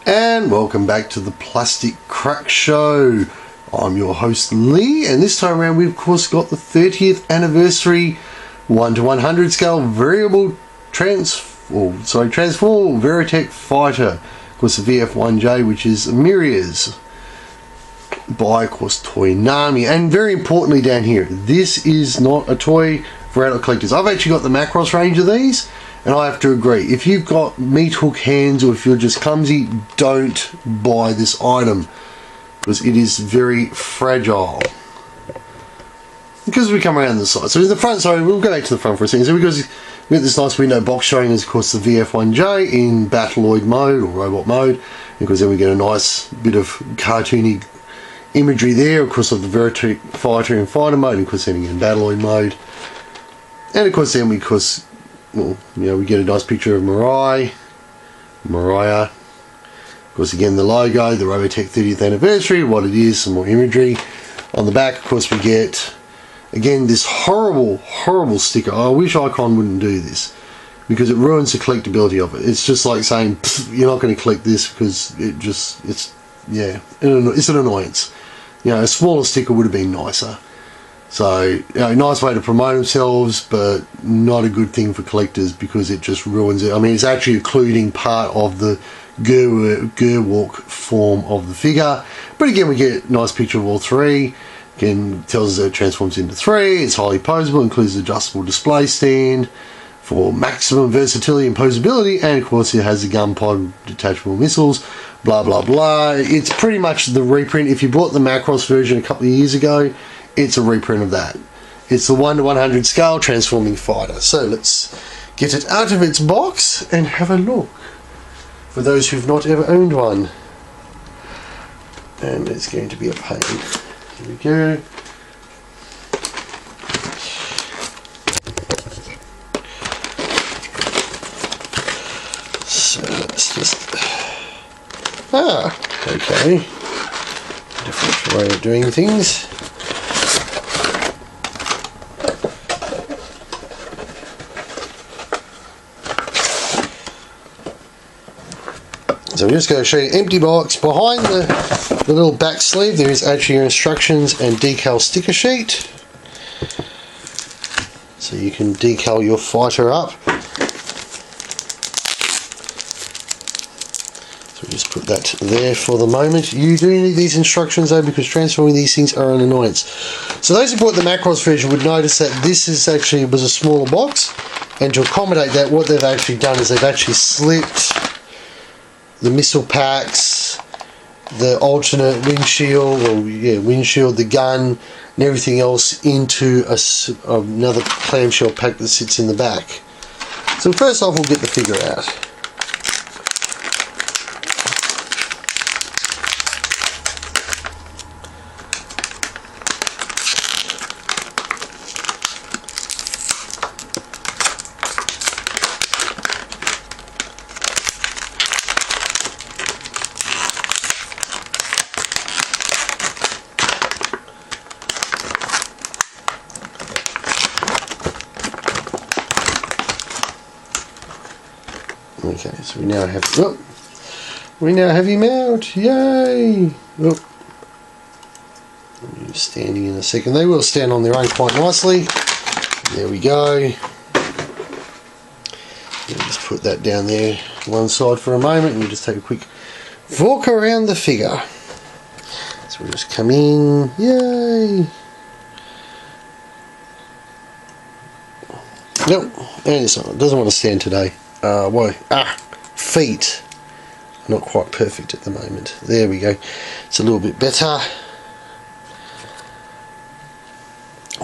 And welcome back to the Plastic Crack Show. I'm your host Lee, and this time around we've of course got the 30th anniversary 1:100 scale variable transform Robotech fighter. Of course the VF-1J, which is Miriya's by of course Toynami. And very importantly down here, this is not a toy for adult collectors. I've actually got the Macross range of these, and I have to agree, if you've got meat hook hands or if you're just clumsy, don't buy this item because it is very fragile. Because we come around the side. So in the front, sorry, we'll go back to the front for a second. So because we got this nice window box showing us, of course, the VF-1J in Battleoid mode or robot mode, because then we get a nice bit of cartoony imagery there, of course, of the Robotech fighter in fighter mode, and of course, then in Battleoid mode. And of course, then we get a nice picture of Miriya. Of course, again, the logo, the Robotech 30th anniversary, what it is, some more imagery. On the back, of course, we get, again, this horrible, horrible sticker. I wish Icon wouldn't do this because it ruins the collectability of it. It's just like saying, you're not going to collect this because it's an annoyance. You know, a smaller sticker would have been nicer. So, you know, nice way to promote themselves, but not a good thing for collectors because it just ruins it. I mean, it's actually occluding part of the Gerwalk form of the figure. But again, we get a nice picture of all three. Again, tells us that it transforms into three. It's highly posable, includes an adjustable display stand for maximum versatility and posability. And of course, it has the gun pod detachable missiles, blah, blah, blah. It's pretty much the reprint. If you bought the Macross version a couple of years ago, it's a reprint of that. It's the 1:100 scale transforming fighter. So let's get it out of its box and have a look for those who've not ever owned one. And it's going to be a pain. Here we go. So let's just... okay. Different way of doing things. So I'm just going to show you an empty box. Behind the little back sleeve there is actually your instructions and decal sticker sheet. So you can decal your fighter up. So we'll just put that there for the moment. You do need these instructions though, because transforming these things are an annoyance. So those who bought the Macross version would notice that this was a smaller box, and to accommodate that, what they've actually done is they've actually slipped the missile packs, the alternate windshield, the gun, and everything else into another clamshell pack that sits in the back. So first off, we'll get the figure out. Okay, so we now have him out. Yay! Oh. Standing in a second. They will stand on their own quite nicely. There we go. Just put that down there one side for a moment, and we'll just take a quick walk around the figure. So we'll just come in. Yay! Nope, and this one doesn't want to stand today. Feet. Not quite perfect at the moment. There we go. It's a little bit better.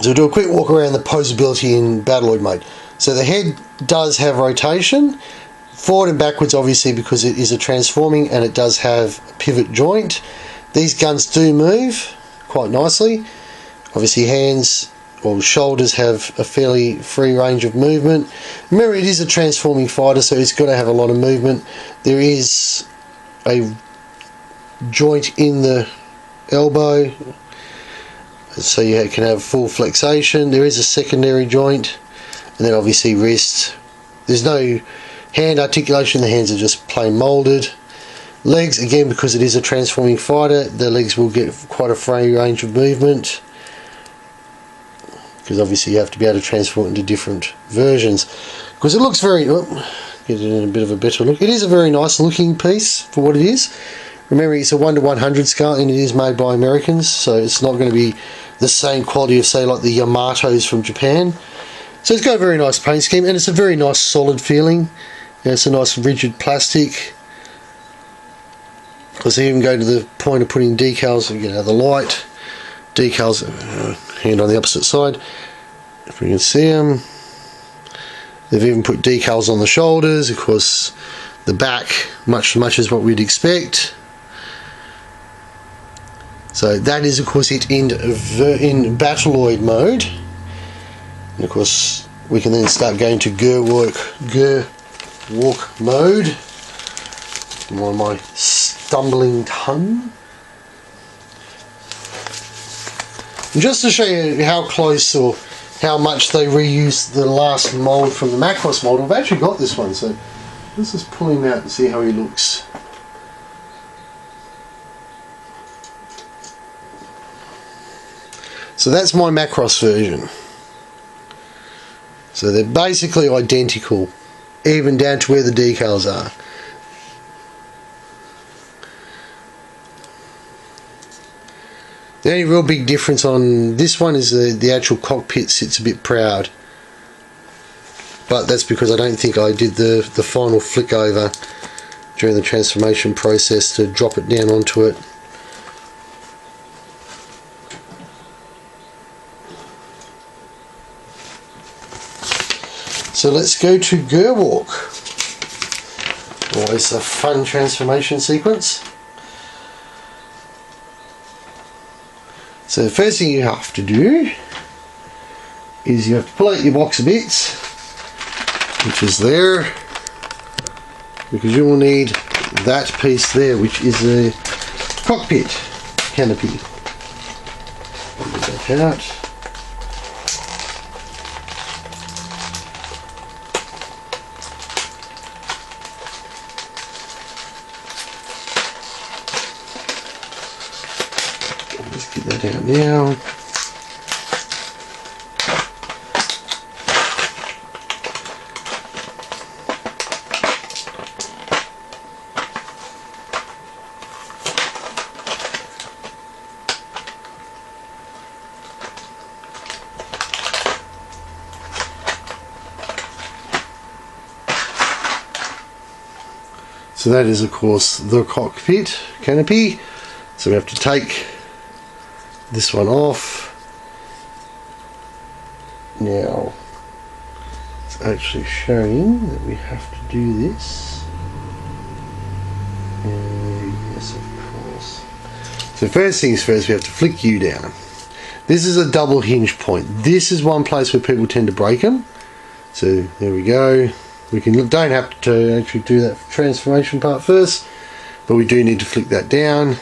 So we'll do a quick walk around the posability in Battleoid mode. So the head does have rotation, forward and backwards obviously because it is a transforming, and it does have a pivot joint. These guns do move quite nicely. Obviously hands or shoulders have a fairly free range of movement. Remember, it is a transforming fighter, so it's got to have a lot of movement. There is a joint in the elbow, so you can have full flexation. There is a secondary joint, and then obviously wrist. There's no hand articulation, the hands are just plain moulded. Legs, again, because it is a transforming fighter, the legs will get quite a free range of movement, because obviously you have to be able to transform it into different versions. Because it looks very, get it in a bit of a better look. It is a very nice looking piece for what it is. Remember, it's a 1:100 scale and it is made by Americans, so it's not going to be the same quality of, say, like the Yamatos from Japan. So it's got a very nice paint scheme, and it's a very nice solid feeling. It's a nice rigid plastic. Because they even go to the point of putting decals, the light decals, hand on the opposite side, if we can see them. They've even put decals on the shoulders, of course the back, much as what we'd expect. So that is of course it in Battleoid mode. And of course we can then start going to Ger walk mode. On my stumbling tongue. And just to show you how close or how much they reused the last mould from the Macross mould, I've actually got this one, so let's just pull him out and see how he looks. So that's my Macross version. So they're basically identical, even down to where the decals are. The only real big difference on this one is the actual cockpit sits a bit proud. But that's because I don't think I did the final flick over during the transformation process to drop it down onto it. So let's go to Gerwalk. Always a fun transformation sequence. So the first thing you have to do is you have to pull out your box of bits, which is there, because you will need that piece there, which is the cockpit canopy. Get that out. Let's get that out now. So that is of course the cockpit canopy. So we have to take this one off. Now it's actually showing that we have to do this. Yes, of course. So first things first, we have to flick you down. This is a double hinge point. This is one place where people tend to break them. So there we go. We don't have to actually do that transformation part first, but we do need to flick that down,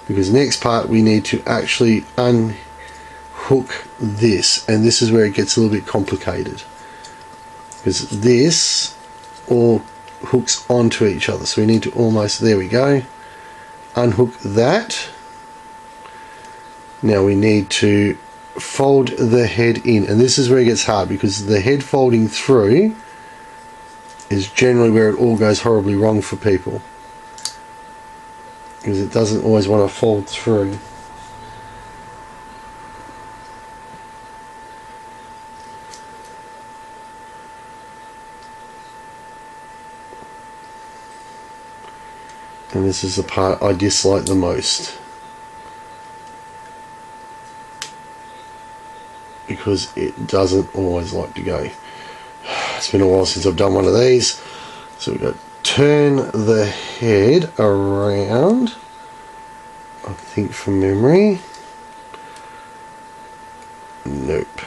because the next part we need to actually unhook this, and this is where it gets a little bit complicated, because this all hooks onto each other. So we need to almost, there we go, unhook that. Now we need to fold the head in, and this is where it gets hard, because the head folding through is generally where it all goes horribly wrong for people, because it doesn't always want to fold through. And this is the part I dislike the most, because it doesn't always like to go. It's been a while since I've done one of these. So we've got to turn the head around, I think from memory. Nope.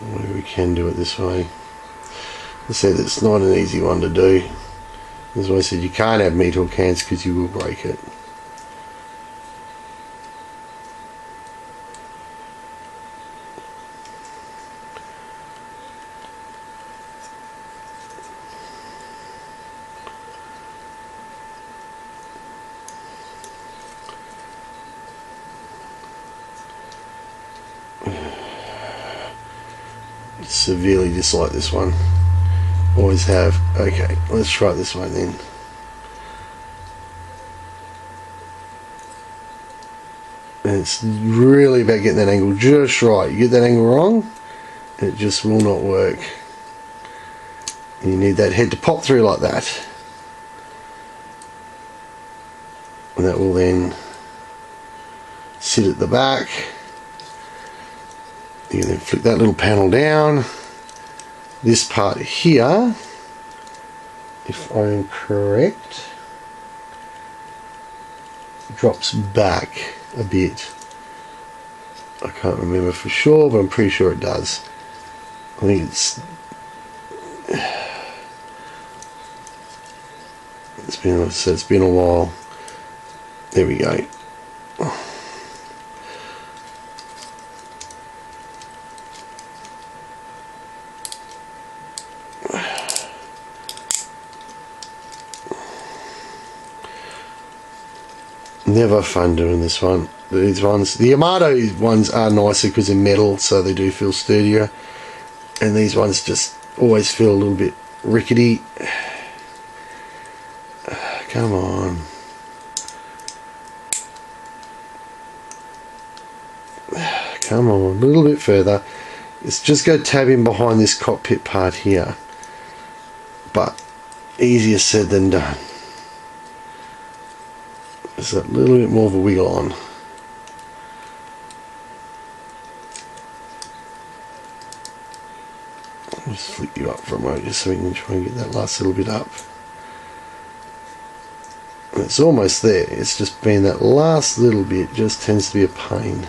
Maybe we can do it this way. I said it's not an easy one to do. That's why I said you can't have metal cans, because you will break it. Severely dislike this one. Always have. Okay, let's try it this way then. And it's really about getting that angle just right. You get that angle wrong, it just will not work. And you need that head to pop through like that. And that will then sit at the back. You can then flick that little panel down. This part here, if I am correct, drops back a bit. I can't remember for sure, but I'm pretty sure it does. I think it's been a while. There we go. Never fun doing this one. These ones, the Yamato ones are nicer because they're metal, so they do feel sturdier. And these ones just always feel a little bit rickety. Come on. Come on, a little bit further. Let's just go tab in behind this cockpit part here. But easier said than done. Just a little bit more of a wiggle on. I'll just flick you up for a moment just so we can try and get that last little bit up. And it's almost there. It's just been that last little bit just tends to be a pain.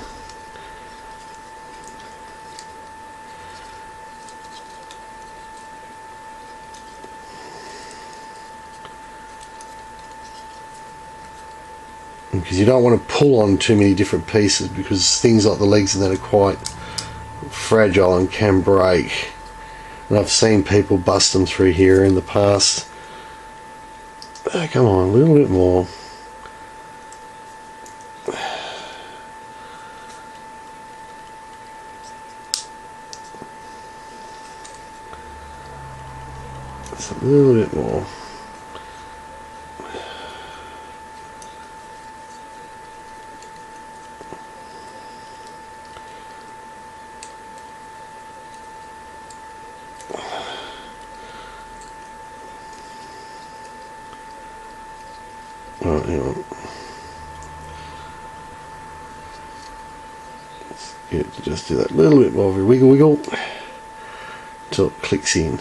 Because you don't want to pull on too many different pieces, because things like the legs and that are quite fragile and can break. And I've seen people bust them through here in the past. Oh, come on, a little bit more. Just a little bit more. Right, hang on. Just do that little bit more of a wiggle until it clicks in.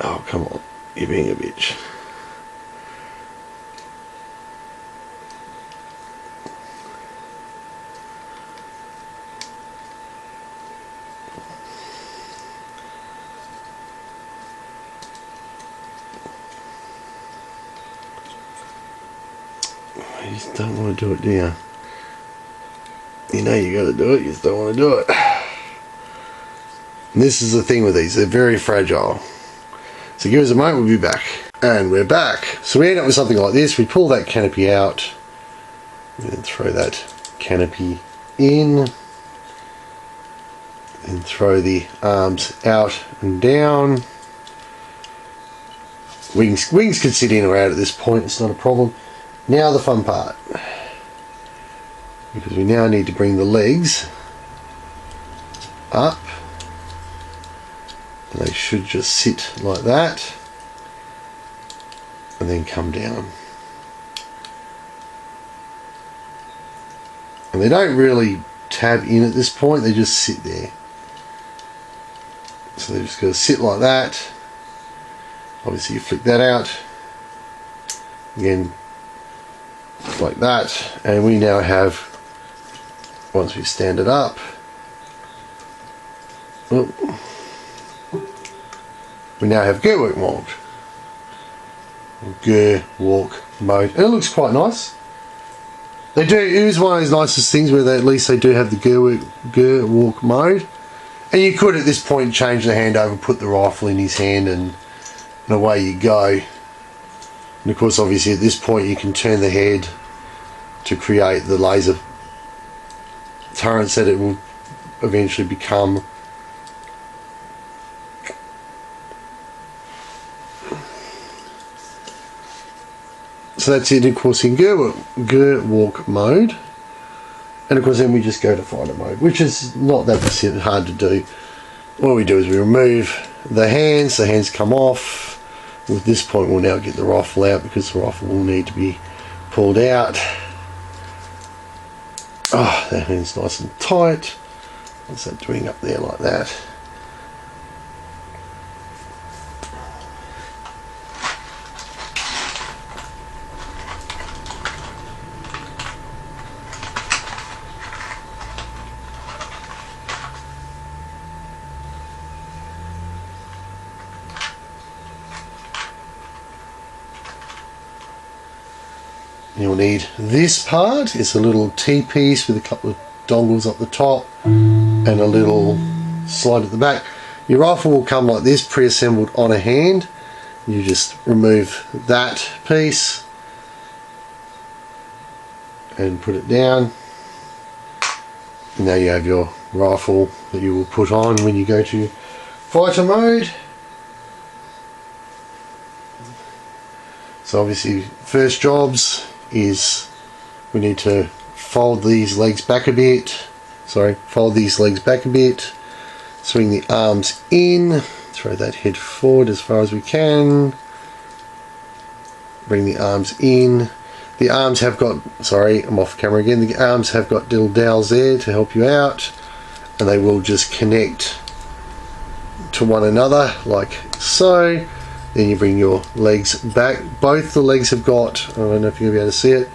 Oh, come on, you're being a bitch. You just don't want to do it, do you? You know you got to do it, you just don't want to do it. And this is the thing with these, they're very fragile. So give us a moment, we'll be back. And we're back. So we end up with something like this. We pull that canopy out, and then throw that canopy in, and throw the arms out and down. Wings can sit in or out at this point, it's not a problem. Now the fun part, because we now need to bring the legs up, and they should just sit like that and then come down. And they don't really tab in at this point, they just sit there. So they're just going to sit like that. Obviously you flick that out again like that, and we now have, once we stand it up, we now have gear walk mode. Gear walk mode, and it looks quite nice. They do, it is one of those nicest things where they, at least they do have the gear walk mode, and you could at this point change the handover, put the rifle in his hand, and away you go. And of course obviously at this point you can turn the head to create the laser turrets that it will eventually become. So that's it, of course, in gear walk mode. And of course then we just go to fighter mode, which is not that hard to do. What we do is we remove the hands come off. At this point we'll now get the rifle out, because the rifle will need to be pulled out. Oh, that hand's nice and tight. What's that doing up there like that? You'll need this part. It's a little T-piece with a couple of dongles up the top and a little slide at the back. Your rifle will come like this, pre-assembled on a hand. You just remove that piece and put it down. And now you have your rifle that you will put on when you go to fighter mode. So obviously first jobs is we need to fold these legs back a bit. Fold these legs back a bit. Swing the arms in. Throw that head forward as far as we can. Bring the arms in. The arms have got, sorry, I'm off camera again. The arms have got little dowels there to help you out, and they will just connect to one another like so. Then you bring your legs back. Both the legs have got, I don't know if you're going to be able to see it,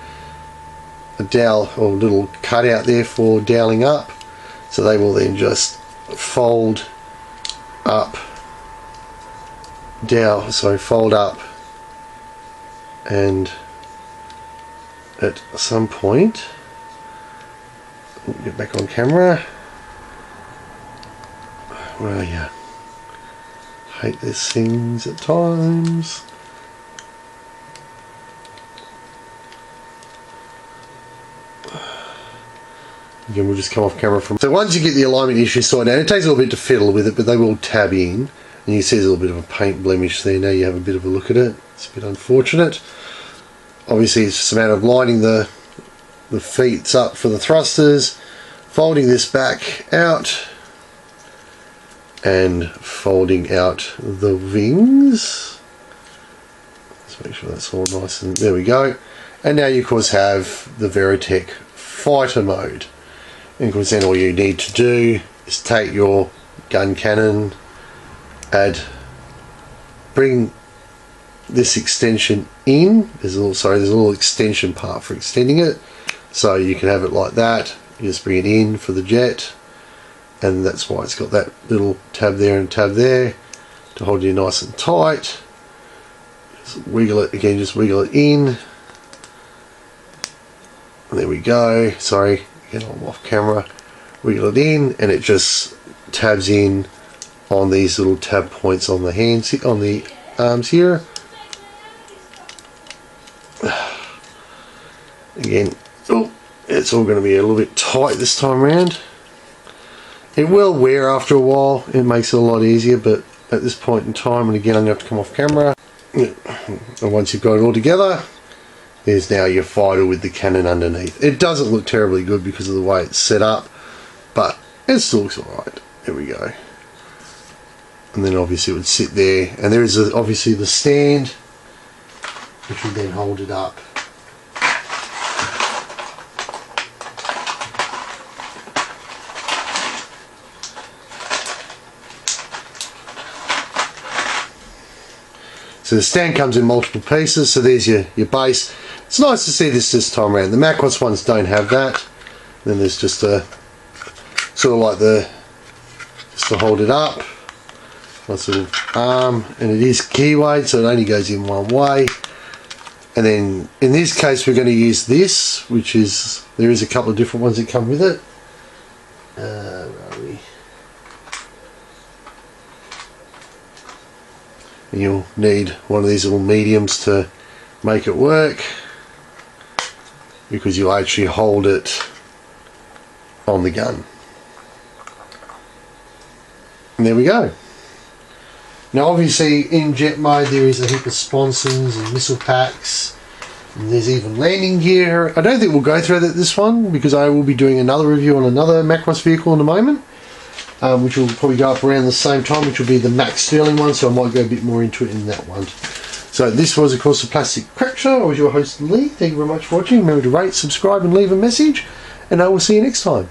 a dowel or little cutout there for doweling up. So they will then just fold up, fold up, and at some point, get back on camera. Where are you? Hate these things at times. Again, we'll just come off camera from. So once you get the alignment issue sorted out, it takes a little bit to fiddle with it, but they will tab in, and you see there's a little bit of a paint blemish there. Now you have a bit of a look at it. It's a bit unfortunate. Obviously, it's just a matter of lining the feet up for the thrusters, folding this back out, and folding out the wings. Let's make sure that's all nice, and there we go. And now you of course have the Robotech fighter mode. And of course then all you need to do is take your gun cannon, bring this extension in. There's a little extension part for extending it, so you can have it like that. You just bring it in for the jet, and that's why it's got that little tab there and tab there to hold you nice and tight. Just wiggle it again, just wiggle it in. And there we go. Sorry, again I'm off camera. Wiggle it in, and it just tabs in on these little tab points on the hands, on the arms here. Again, oh, it's all going to be a little bit tight this time around. It will wear after a while. It makes it a lot easier, but at this point in time, and again I'm going to have to come off camera, and once you've got it all together, there's now your fighter with the cannon underneath. It doesn't look terribly good because of the way it's set up, but it still looks alright. There we go. And then obviously it would sit there, and there is obviously the stand which would then hold it up. So the stand comes in multiple pieces. So there's your base. It's nice to see this time around. The Macross ones don't have that. Then there's just a sort of like just to hold it up. Nice little arm, and it is keyway, so it only goes in one way. And then in this case we're going to use this, which is, there is a couple of different ones that come with it. Where are we? And you'll need one of these little mediums to make it work, because you'll actually hold it on the gun. And there we go. Now obviously in jet mode there is a heap of sponsons and missile packs, and there's even landing gear. I don't think we'll go through this one because I will be doing another review on another Macross vehicle in a moment, which will probably go up around the same time, which will be the Max Stirling one, so I might go a bit more into it in that one. So this was of course the Plastic Crack Show. I was your host Lee. Thank you very much for watching. Remember to rate, subscribe and leave a message, and I will see you next time.